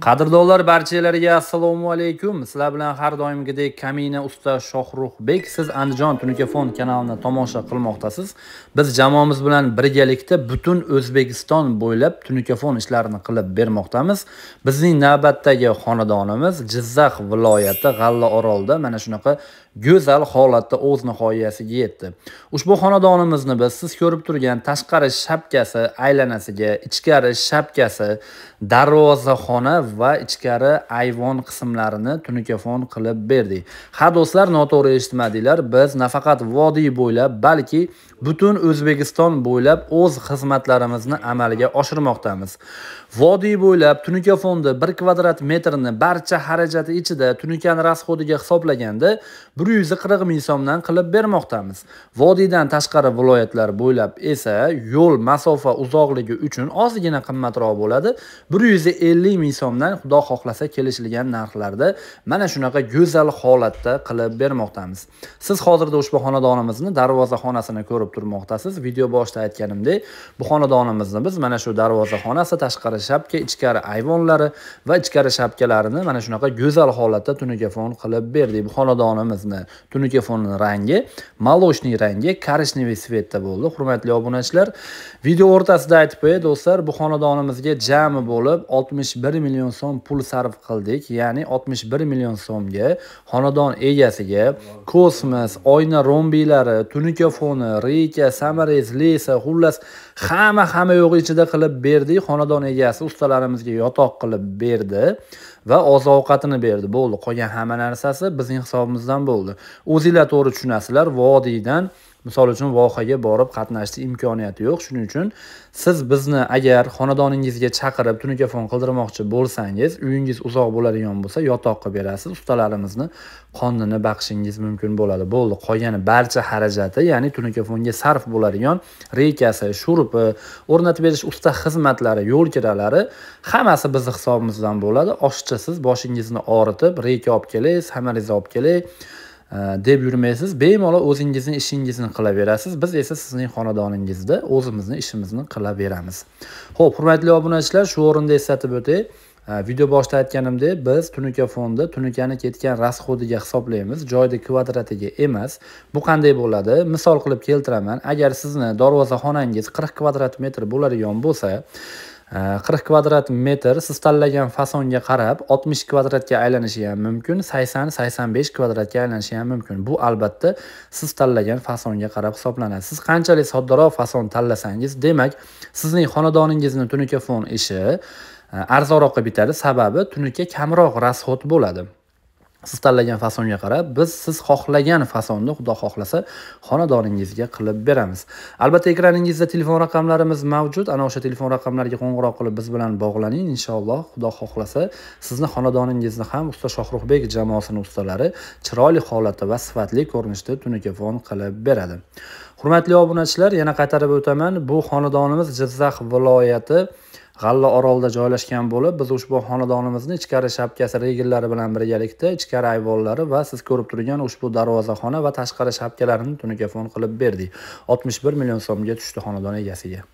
Qadrdonlar barchalarga assalomu alaykum. Sizlar bilan har doimgidek Kamina usta Shohruxbek. Siz Andijon Tunikafon kanalini tomosha qilmoqdasiz. Biz jamoamiz bilan birgalikda butun O'zbekiston bo'ylab tunikafon ishlarini qilib bermoqdamiz. Bizning navbatdagi xonadonimiz Jizzax viloyati G'allaorolda mana shunaqa go'zal holatda o'z nihoyasiga yetdi. Ushbu xonadonimizni biz siz ko'rib turgan tashqari shapkasi, aylanasiga, ichkari shapkasi, darvozaxona va ichkari ayvon qismlarini tunikafon qilib berdik. Ha do'stlar, noto'g'ri eshitmadinglar. Biz nafaqat vodiy bo'ylab, balki butun O'zbekiston bo'ylab o'z xizmatlarimizni amalga oshirmoqdamiz. Vodiy bo'ylab tunikafonda 1 kvadrat metrni barcha xarajati ichida tunikani rasxodiga hisoblaganda 140 ming so'mdan qilib bermoqdamiz. Vodiydan tashqari viloyatlar bo'ylab esa yo'l masofa uzoqligi uchun ozgina qimmatroq bo'ladi. 150 ming so'mdan xudo xohlasa kelishilgan narxlarda mana shunaqa go'zal holatda qilib bermoqdamiz. Siz hozirda ushbu xonadonimizni darvozaxonasini ko'rib turmoqdasiz. Video boshida aytganimdek, bu xonadonimizni biz mana shu darvozaxonasi, tashqari shapka, ichkari ayvonlari va ichkari shapkalarini mana shunaqa go'zal holatda tunikafon qilib berdik. Bu xonadonimizni tunikafonining rangi maloshniy rangi, korishneviy svetda bo'ldi. Hurmatli obunachilar, video o'rtasida aytib qo'yay do'stlar, bu xonadonimizga jami bo'lib 61 million so'm pul sarf qildik. Ya'ni 61 million so'mga xonadon egasiga kosmos, oyna rombiylari, tunikafoni, reyka, samarez, lesa, xullas hamma yo'q ichida qilib berdik. Xonadon egasi ustalarimizga yotoq qilib berdi va oziq-ovqatini berdi. Bo'ldi. Qolgan hamma narsasi bizning hisobimizdan bo'ldi. O'zingizlar to'g'ri tushunasizlar, vodiydan misol uchun vohaga borib qatnashishning imkoniyati yo'q. Shuning uchun siz bizni agar xonadoningizga chaqirib tunikafon qildirmoqchi bo'lsangiz, uyingiz uzoq bo'ladigan bo'lsa, yotoq qilib berasiz. Ustalarimizni qonini baqishingiz mumkin bo'ladi. Bo'ldi. Qolgan barcha xarajati, ya'ni tunikafonga sarf bo'ladigan reykasi, shurupi, o'rnatib berish usta xizmatlari, yo'l kiralari hammasi bizning hisobimizdan bo'ladi. Oshiqcha siz boshingizni og'ritib, reyka olib kelay, samariza olib kelay deb yurmaysiz. Bemalol o'zingizning ishingizni qilaverasiz. Biz esa sizning xonadoningizda o'zimizning ishimizni qilaveramiz. Xo'p, hurmatli obunachilar, shu o'rinda eslatib o'tay. Video boshida aytganimdek, biz tunikafonda tunikani ketgan rasxodiga hisoblaymiz, joyda kvadratiga emas. Bu qanday bo'ladi? Misol qilib keltiraman. Agar sizni darvozaxonangiz 40 kvadrat metr bo'ladigan bo'lsa, 40 kvadrat metr siz tanlagan fasonga qarab 60 kvadratga aylanishi ham mumkin, 80-85 kvadratga aylanishi ham mumkin. Bu albatta siz tanlagan fasonga qarab hisoblanadi. Siz qanchalik soddaroq fason tanlasangiz, demak, sizning xonadoningizning tunikafon ishi arzonroqqa bitadi. Sababi tunika kamroq rasxod bo'ladi. Siz tanlagan fasonga qarab biz siz xohlagan fasonni xudo xohlasa xonadoningizga qilib beramiz. Albatta ekraningizda telefon raqamlarimiz mavjud. Ana o'sha telefon raqamlariga qo'ng'iroq qilib biz bilan bog'laning. Inshaalloh xudo xohlasa sizni xonadoningizni ham usta Shohruxbek jamoasining ustalari chiroyli holatda va sifatli ko'rinishda tunikafon qilib beradi. Hurmatli obunachilar, yana qaytarib o'taman, bu xonadonimiz Jizzax viloyati G'allaorolda joylashgan bo'lib, biz ushbu xonadonimizni ichkari shapkasi, regillari bilan birgalikda ichkari ayvonlari va siz ko'rib turgan ushbu darvozaxona va tashqari shapkalarini tunikafon qilib berdik. 61 million so'mga tushdi xonadon egasiga.